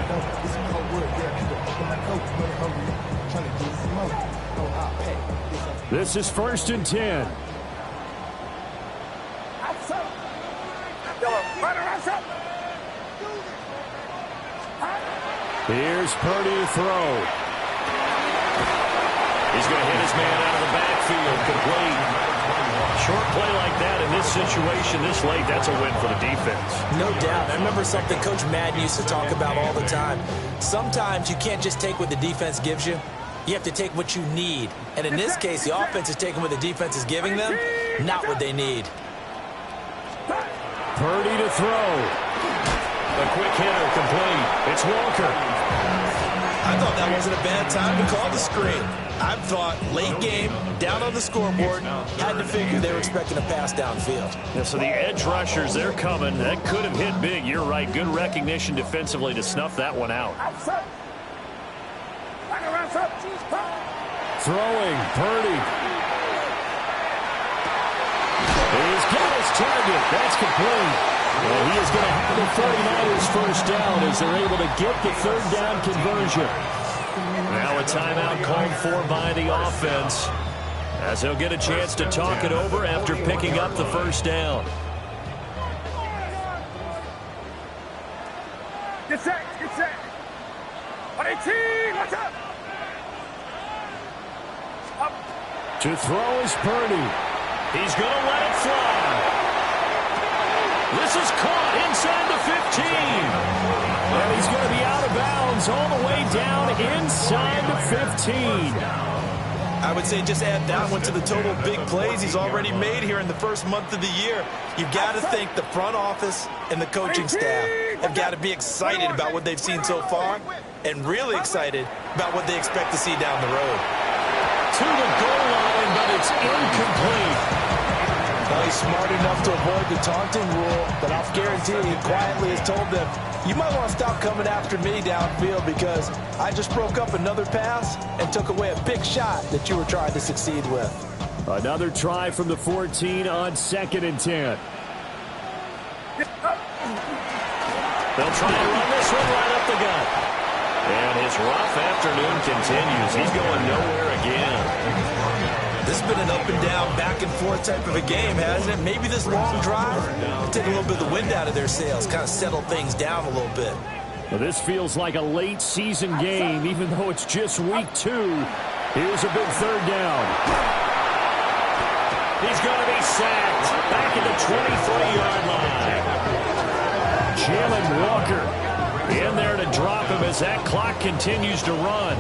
This is 1st and 10. Here's Purdy to throw. He's going to hit his man out of the backfield. Complete. Short play like that in this situation this late, that's a win for the defense. No doubt. I remember something Coach Madden used to talk about all the time. Sometimes you can't just take what the defense gives you. You have to take what you need. And in this case, the offense is taking what the defense is giving them, not what they need. Purdy to throw. A quick hitter, complete. It's Walker. I thought that wasn't a bad time to call the screen. I thought late game, down on the scoreboard, had to figure they were expecting a pass downfield. Yeah, so the edge rushers, they're coming. That could have hit big. You're right. Good recognition defensively to snuff that one out. Throwing, Purdy. He's got his target. That's complete. And he is going to have the 49ers first down as they're able to get the third down conversion. Now a timeout called for by the offense as they'll get a chance to talk it over after picking up the first down. Get set, get set. 18, what's up? To throw is Purdy. He's going to let it fly. This is caught inside the 15. And he's going to be out of bounds all the way down inside the 15. I would say just add that one to the total big plays he's already made here in the first month of the year. You've got to think the front office and the coaching staff have got to be excited about what they've seen so far and really excited about what they expect to see down the road. To the goal line, but it's incomplete. Well, he's smart enough to avoid the taunting rule, but I'll guarantee he quietly has told them, you might want to stop coming after me downfield because I just broke up another pass and took away a big shot that you were trying to succeed with. Another try from the 14 on 2nd and 10. They'll try to run this one right up the gut. And his rough afternoon continues. He's going nowhere again. This has been an up-and-down, back-and-forth type of a game, hasn't it? Maybe this long drive will take a little bit of the wind out of their sails, kind of settle things down a little bit. Well, this feels like a late-season game, even though it's just week 2. Here's a big third down. He's going to be sacked back at the 23-yard line. Jalen Walker in there to drop him as that clock continues to run.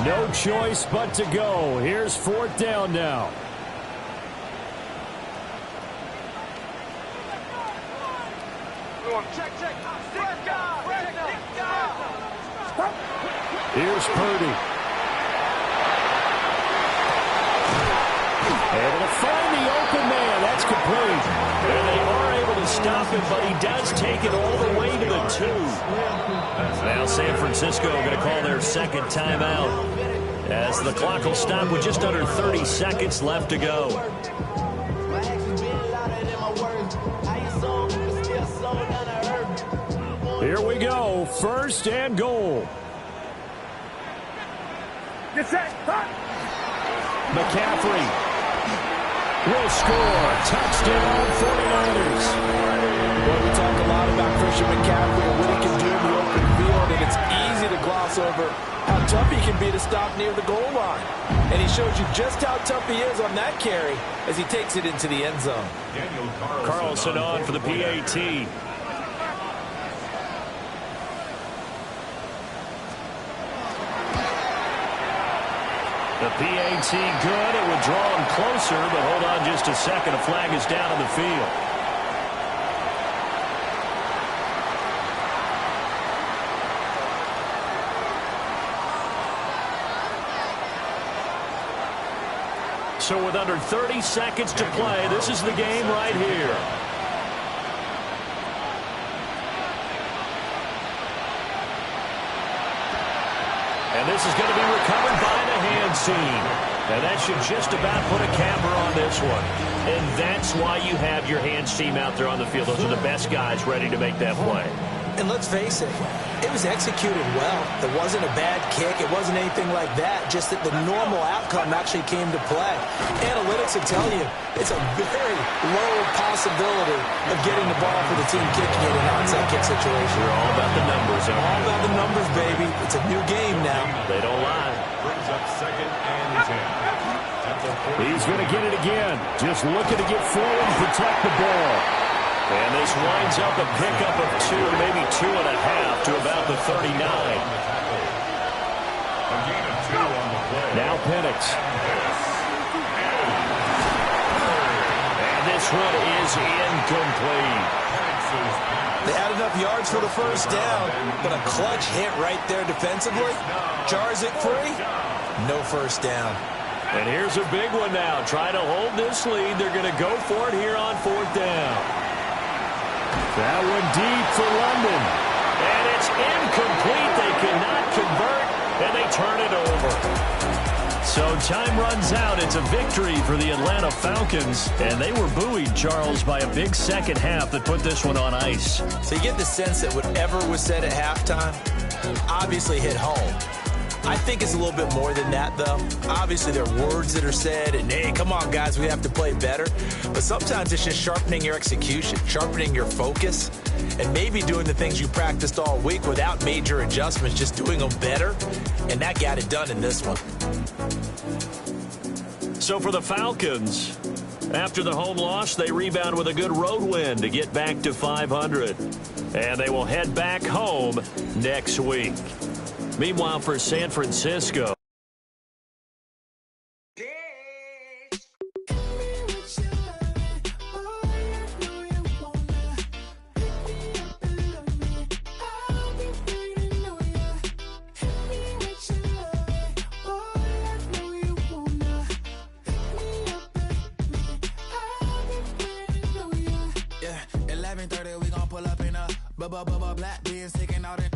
No choice but to go. Here's 4th down now. Here's Purdy. Able to find the open man. That's complete. And they are able to stop him, but he does take it all the way to the 2. Now San Francisco going to call their second timeout as the clock will stop with just under 30 seconds left to go. Here we go. 1st and goal. Get set, McCaffrey will score. Touchdown, 49ers. Well, we talk a lot about Christian McCaffrey and what he can do in the open field, and it's easy to gloss over how tough he can be to stop near the goal line. And he shows you just how tough he is on that carry as he takes it into the end zone. Carlson on for the PAT. The PAT good. It would draw him closer, but hold on just a second. A flag is down on the field. So with under 30 seconds to play, this is the game right here. And this is going to be recovered by the hands team. And that should just about put a capper on this one. And that's why you have your hands team out there on the field. Those are the best guys ready to make that play. And let's face it, it was executed well. It wasn't a bad kick. It wasn't anything like that. Just that the normal outcome actually came to play. Analytics will tell you it's a very low possibility of getting the ball for the team kicking it in an onside kick situation. We're all about the numbers. All about the numbers, baby. It's a new game now. They don't lie. Brings up 2nd and 10. He's going to get it again. Just looking to get forward and protect the ball. And this winds up a pickup of 2, maybe 2.5 to about the 39. Now Penix. And this one is incomplete. They had enough yards for the first down, but a clutch hit right there defensively. Jars it free. No first down. And here's a big one now. Try to hold this lead. They're going to go for it here on 4th down. That one deep for London. And it's incomplete. They cannot convert, and they turn it over. So time runs out. It's a victory for the Atlanta Falcons. And they were buoyed, Charles, by a big second half that put this one on ice. So you get the sense that whatever was said at halftime obviously hit home. I think it's a little bit more than that, though. Obviously, there are words that are said, and, hey, come on, guys, we have to play better. But sometimes it's just sharpening your execution, sharpening your focus, and maybe doing the things you practiced all week without major adjustments, just doing them better. And that got it done in this one. So for the Falcons, after the home loss, they rebound with a good road win to get back to 500. And they will head back home next week. Meanwhile, for San Francisco, black beans taking out it.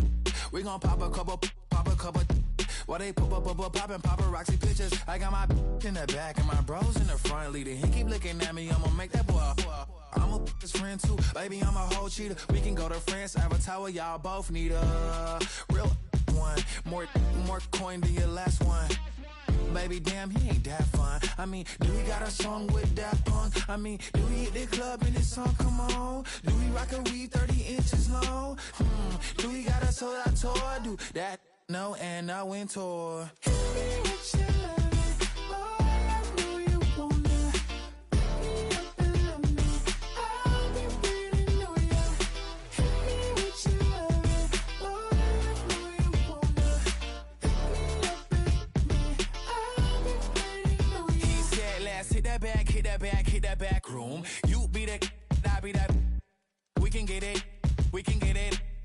We gon' pop a couple. While they poppin' paparazzi pictures. I got my in the back and my bros in the front leading. He keep looking at me, I'ma make that boy. I'm a his friend too, baby, I'm a whole cheater. We can go to France, Avatar, y'all both need a real one. More coin than your last one. Baby, damn, he ain't that fun. I mean, do he got a song with that punk? I mean, do he hit the club in this song? Come on. Do he rock a weave 30 inches long? Do he got a sold out tour? Do that? No, and I went tour. Hit that back room. You be the, I be that. We can get it.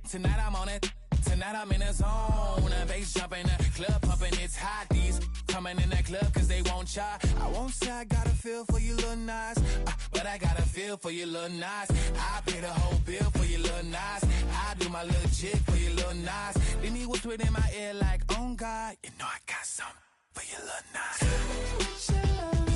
Tonight I'm on it. Tonight I'm in a zone. Bass jumping, club pumping, it's hot. These coming in that club cause they won't try. I won't say I got a feel for you little nice, but I got a feel for you little nice. I pay the whole bill for you little nice. I do my little jig for you little nice. Then he whisper in my ear like, oh God, you know I got something for you little nice.